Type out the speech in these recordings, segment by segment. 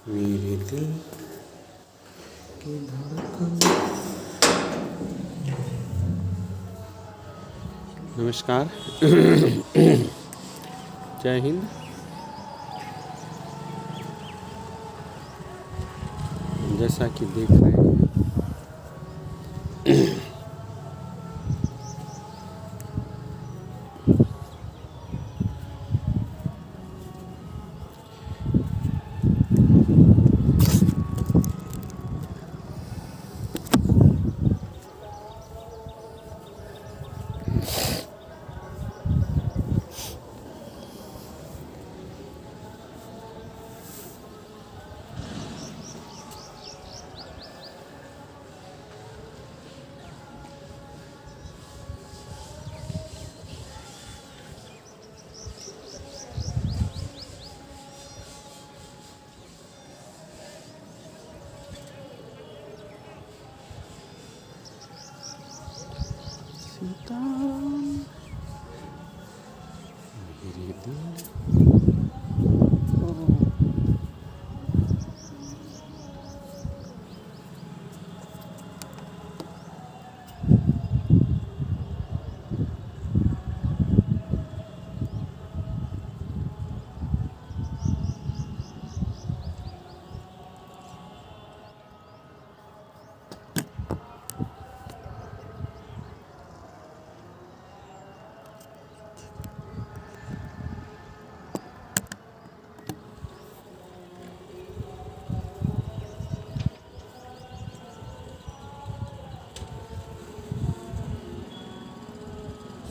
मेरे दिल की धड़कन। नमस्कार। जय हिंद। जैसा कि देख रहे हैं सीताराम मेरे दिल को।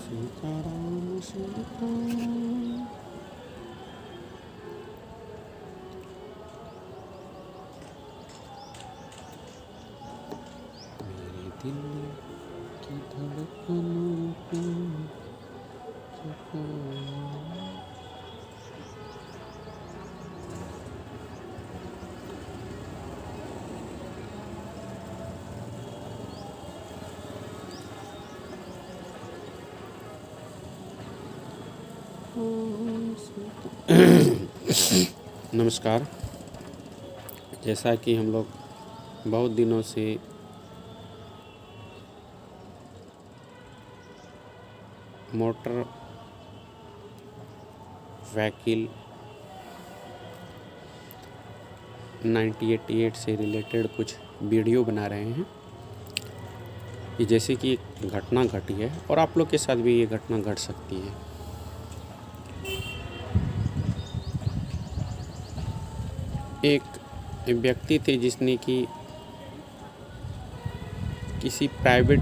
सीताराम सीताराम मेरे दिल की धड़कनों को जगाओ। नमस्कार। जैसा कि हम लोग बहुत दिनों से मोटर व्हीकल 1988 से रिलेटेड कुछ वीडियो बना रहे हैं कि जैसे कि एक घटना घटी है और आप लोग के साथ भी ये घटना घट सकती है। एक व्यक्ति थे जिसने कि किसी प्राइवेट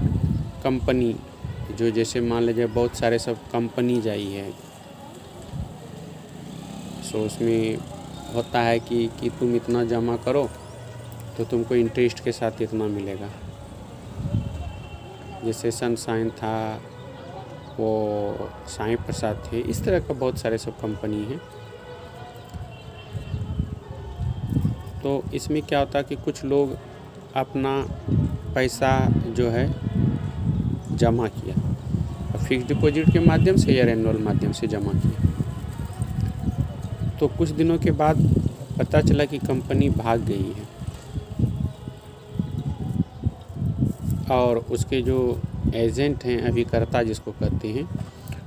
कंपनी, जो जैसे मान लीजिए बहुत सारे सब कंपनी आई है, सो उसमें होता है कि तुम इतना जमा करो तो तुमको इंटरेस्ट के साथ इतना मिलेगा। जैसे सनशाइन था, वो साईं प्रसाद थे, इस तरह का बहुत सारे सब कंपनी हैं। तो इसमें क्या होता है कि कुछ लोग अपना पैसा जो है जमा किया, फिक्स डिपॉजिट के माध्यम से या एनुअल माध्यम से जमा किया। तो कुछ दिनों के बाद पता चला कि कंपनी भाग गई है और उसके जो एजेंट हैं, अभिकर्ता जिसको कहते हैं,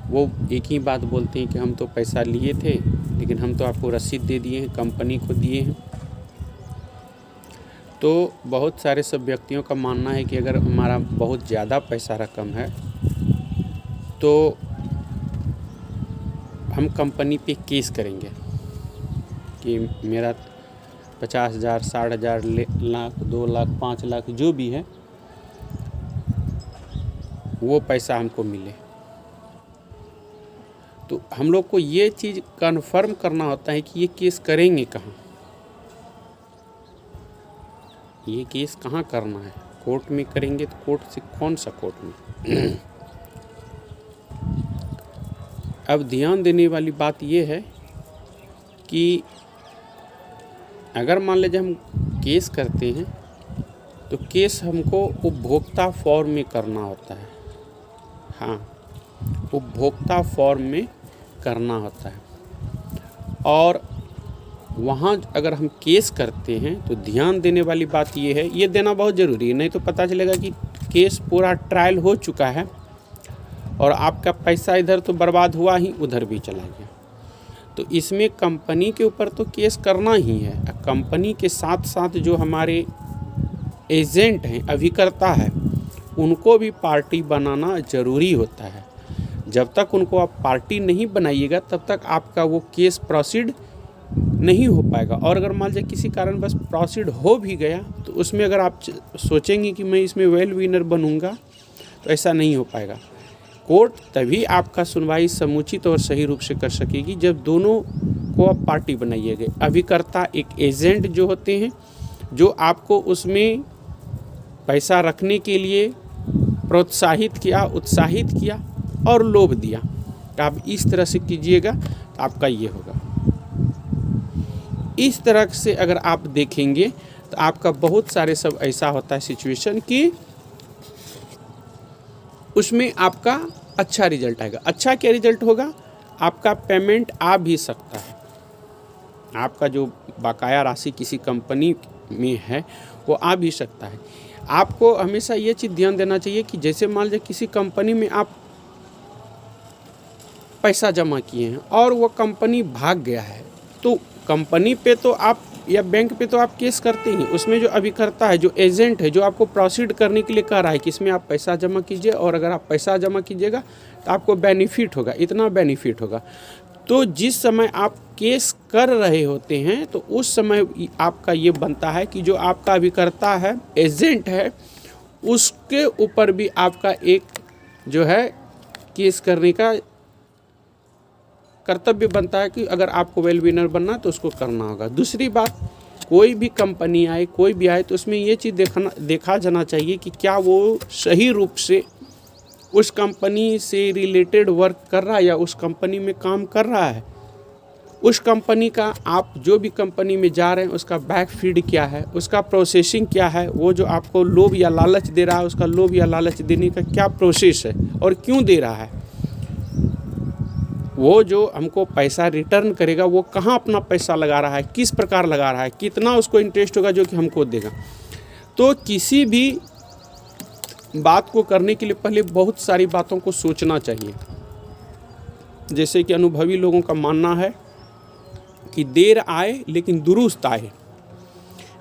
वो एक ही बात बोलते हैं कि हम तो पैसा लिए थे लेकिन हम तो आपको रसीद दे दिए हैं, कंपनी को दिए हैं। तो बहुत सारे सब व्यक्तियों का मानना है कि अगर हमारा बहुत ज़्यादा पैसा रकम है तो हम कंपनी पे केस करेंगे कि मेरा 50,000, 60,000, लाख, 2 लाख, 5 लाख जो भी है वो पैसा हमको मिले। तो हम लोग को ये चीज़ कन्फर्म करना होता है कि ये केस करेंगे कहाँ, ये केस कहाँ करना है। कोर्ट में करेंगे तो कोर्ट से कौन सा कोर्ट में। अब ध्यान देने वाली बात ये है कि अगर मान लीजिए हम केस करते हैं तो केस हमको उपभोक्ता फॉर्म में करना होता है। हाँ, उपभोक्ता फॉर्म में करना होता है। और वहाँ अगर हम केस करते हैं तो ध्यान देने वाली बात ये है, ये देना बहुत ज़रूरी है, नहीं तो पता चलेगा कि केस पूरा ट्रायल हो चुका है और आपका पैसा इधर तो बर्बाद हुआ ही, उधर भी चला गया। तो इसमें कंपनी के ऊपर तो केस करना ही है। कंपनी के साथ साथ जो हमारे एजेंट हैं, अभिकर्ता है, उनको भी पार्टी बनाना ज़रूरी होता है। जब तक उनको आप पार्टी नहीं बनाइएगा तब तक आपका वो केस प्रोसीड नहीं हो पाएगा। और अगर मान लीजिए किसी कारण बस प्रोसीड हो भी गया तो उसमें अगर आप सोचेंगे कि मैं इसमें वेल विनर बनूंगा तो ऐसा नहीं हो पाएगा। कोर्ट तभी आपका सुनवाई समुचित और सही रूप से कर सकेगी जब दोनों को आप पार्टी बनाइएगा। अभिकर्ता एक एजेंट जो होते हैं, जो आपको उसमें पैसा रखने के लिए प्रोत्साहित किया, उत्साहित किया और लोभ दिया कि आप इस तरह से कीजिएगा तो आपका ये होगा। इस तरह से अगर आप देखेंगे तो आपका बहुत सारे सब ऐसा होता है सिचुएशन कि उसमें आपका अच्छा रिजल्ट आएगा। अच्छा क्या रिजल्ट होगा? आपका पेमेंट आ भी सकता है। आपका जो बकाया राशि किसी कंपनी में है वो आ भी सकता है। आपको हमेशा ये चीज़ ध्यान देना चाहिए कि जैसे मान लीजिए किसी कंपनी में आप पैसा जमा किए हैं और वो कंपनी भाग गया है, तो कंपनी पे तो आप या बैंक पे तो आप केस करते ही। उसमें जो अभिकर्ता है, जो एजेंट है, जो आपको प्रोसीड करने के लिए कह रहा है कि इसमें आप पैसा जमा कीजिए और अगर आप पैसा जमा कीजिएगा तो आपको बेनिफिट होगा, इतना बेनिफिट होगा। तो जिस समय आप केस कर रहे होते हैं तो उस समय आपका ये बनता है कि जो आपका अभिकर्ता है, एजेंट है, उसके ऊपर भी आपका एक जो है केस करने का कर्तव्य बनता है कि अगर आपको वेल विनर बनना है तो उसको करना होगा। दूसरी बात, कोई भी कंपनी आए, कोई भी आए, तो उसमें ये चीज़ देखा जाना चाहिए कि क्या वो सही रूप से उस कंपनी से रिलेटेड वर्क कर रहा है या उस कंपनी में काम कर रहा है। उस कंपनी का, आप जो भी कंपनी में जा रहे हैं उसका बैक फीड क्या है, उसका प्रोसेसिंग क्या है, वो जो आपको लोभ या लालच दे रहा है उसका लोभ या लालच देने का क्या प्रोसेस है और क्यों दे रहा है। वो जो हमको पैसा रिटर्न करेगा वो कहाँ अपना पैसा लगा रहा है, किस प्रकार लगा रहा है, कितना उसको इंटरेस्ट होगा जो कि हमको देगा। तो किसी भी बात को करने के लिए पहले बहुत सारी बातों को सोचना चाहिए। जैसे कि अनुभवी लोगों का मानना है कि देर आए लेकिन दुरुस्त आए,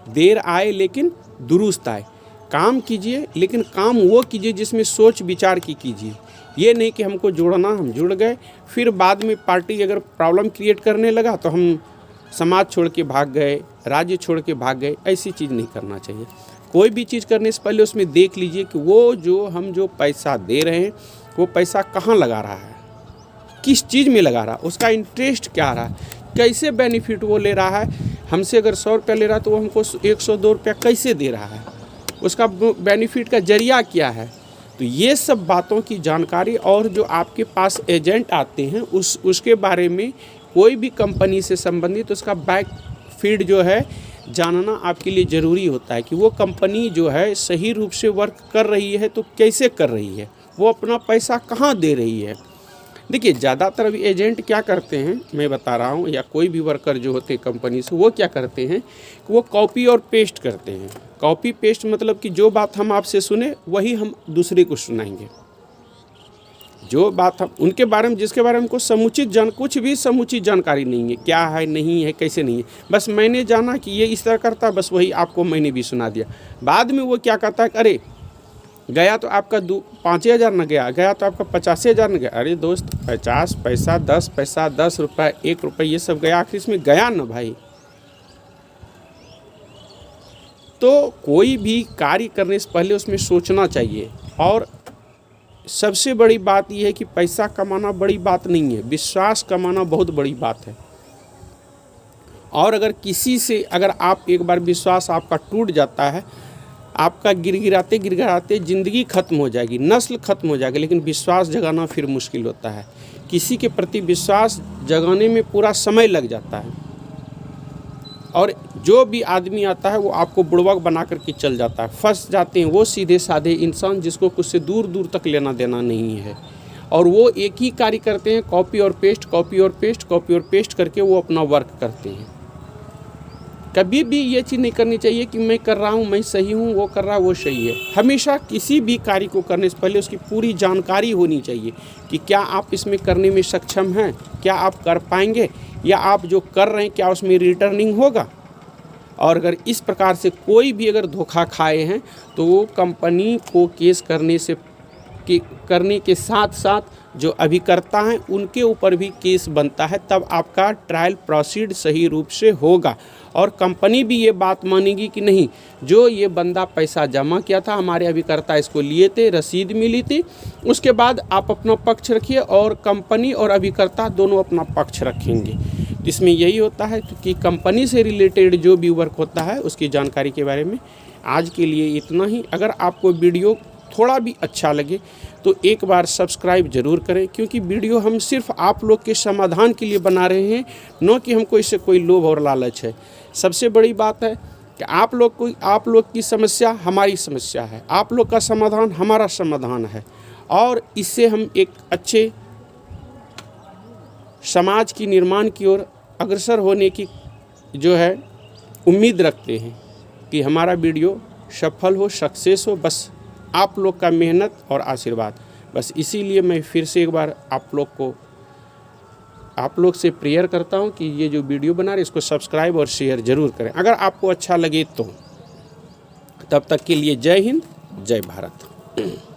देर आए लेकिन दुरुस्त आए। काम कीजिए लेकिन काम वो कीजिए जिसमें सोच विचार की कीजिए। ये नहीं कि हमको जुड़ना, हम जुड़ गए, फिर बाद में पार्टी अगर प्रॉब्लम क्रिएट करने लगा तो हम समाज छोड़ के भाग गए, राज्य छोड़ के भाग गए। ऐसी चीज़ नहीं करना चाहिए। कोई भी चीज़ करने से पहले उसमें देख लीजिए कि वो जो हम जो पैसा दे रहे हैं वो पैसा कहाँ लगा रहा है, किस चीज़ में लगा रहा है, उसका इंटरेस्ट क्या रहा है, कैसे बेनिफिट वो ले रहा है। हमसे अगर 100 रुपया ले रहा है तो वो हमको 102 रुपया कैसे दे रहा है, उसका बेनिफिट का जरिया क्या है। तो ये सब बातों की जानकारी, और जो आपके पास एजेंट आते हैं उसके बारे में कोई भी कंपनी से संबंधित उसका बैक फीड जो है जानना आपके लिए ज़रूरी होता है कि वो कंपनी जो है सही रूप से वर्क कर रही है तो कैसे कर रही है, वो अपना पैसा कहाँ दे रही है। देखिए, ज़्यादातर अभी एजेंट क्या करते हैं, मैं बता रहा हूँ, या कोई भी वर्कर जो होते हैं कंपनी से, वो क्या करते हैं कि वो कॉपी और पेस्ट करते हैं। कॉपी पेस्ट मतलब कि जो बात हम आपसे सुने वही हम दूसरे को सुनाएंगे। जो बात हम उनके बारे में, जिसके बारे में हमको कुछ भी समुचित जानकारी नहीं है, क्या है, नहीं है, कैसे नहीं है, बस मैंने जाना कि ये इस तरह करता, बस वही आपको मैंने भी सुना दिया। बाद में वो क्या कहता है, अरे गया तो आपका 5,000 न गया, गया तो आपका 85,000 न गया। अरे दोस्त, 50 पैसा, 10 पैसा, 10 रुपये, 1 रुपये, ये सब गया, आखिर इसमें गया न भाई। तो कोई भी कार्य करने से पहले उसमें सोचना चाहिए। और सबसे बड़ी बात यह है कि पैसा कमाना बड़ी बात नहीं है, विश्वास कमाना बहुत बड़ी बात है। और अगर किसी से अगर आप एक बार विश्वास आपका टूट जाता है, आपका गिड़गिड़ाते गिड़गिड़ाते ज़िंदगी ख़त्म हो जाएगी, नस्ल ख़त्म हो जाएगी, लेकिन विश्वास जगाना फिर मुश्किल होता है। किसी के प्रति विश्वास जगाने में पूरा समय लग जाता है, और जो भी आदमी आता है वो आपको बुड़वक बना करके चल जाता है। फंस जाते हैं वो सीधे साधे इंसान जिसको कुछ से दूर दूर तक लेना देना नहीं है, और वो एक ही कार्य करते हैं, कॉपी और पेस्ट, कॉपी और पेस्ट, कॉपी और पेस्ट करके वो अपना वर्क करते हैं। कभी भी ये चीज़ नहीं करनी चाहिए कि मैं कर रहा हूँ, मैं सही हूँ, वो कर रहा है वो सही है। हमेशा किसी भी कार्य को करने से पहले उसकी पूरी जानकारी होनी चाहिए कि क्या आप इसमें करने में सक्षम हैं, क्या आप कर पाएंगे, या आप जो कर रहे हैं क्या उसमें रिटर्निंग होगा। और अगर इस प्रकार से कोई भी अगर धोखा खाए हैं तो वो कंपनी को केस करने के साथ साथ जो अभिकर्ता हैं उनके ऊपर भी केस बनता है, तब आपका ट्रायल प्रोसीड सही रूप से होगा। और कंपनी भी ये बात मानेगी कि नहीं, जो ये बंदा पैसा जमा किया था, हमारे अभिकर्ता इसको लिए थे, रसीद मिली थी, उसके बाद आप अपना पक्ष रखिए और कंपनी और अभिकर्ता दोनों अपना पक्ष रखेंगे। इसमें यही होता है कि कंपनी से रिलेटेड जो भी वर्क होता है उसकी जानकारी के बारे में आज के लिए इतना ही। अगर आपको वीडियो थोड़ा भी अच्छा लगे तो एक बार सब्सक्राइब ज़रूर करें, क्योंकि वीडियो हम सिर्फ आप लोग के समाधान के लिए बना रहे हैं, न कि हमको इससे कोई लोभ और लालच है। सबसे बड़ी बात है कि आप लोग की समस्या हमारी समस्या है, आप लोग का समाधान हमारा समाधान है, और इससे हम एक अच्छे समाज की निर्माण की ओर अग्रसर होने की जो है उम्मीद रखते हैं कि हमारा वीडियो सफल हो, सक्सेस हो। बस आप लोग का मेहनत और आशीर्वाद, बस इसीलिए मैं फिर से एक बार आप लोग से प्रेयर करता हूं कि ये जो वीडियो बना रहे इसको सब्सक्राइब और शेयर ज़रूर करें अगर आपको अच्छा लगे तो। तब तक के लिए जय हिंद, जय भारत।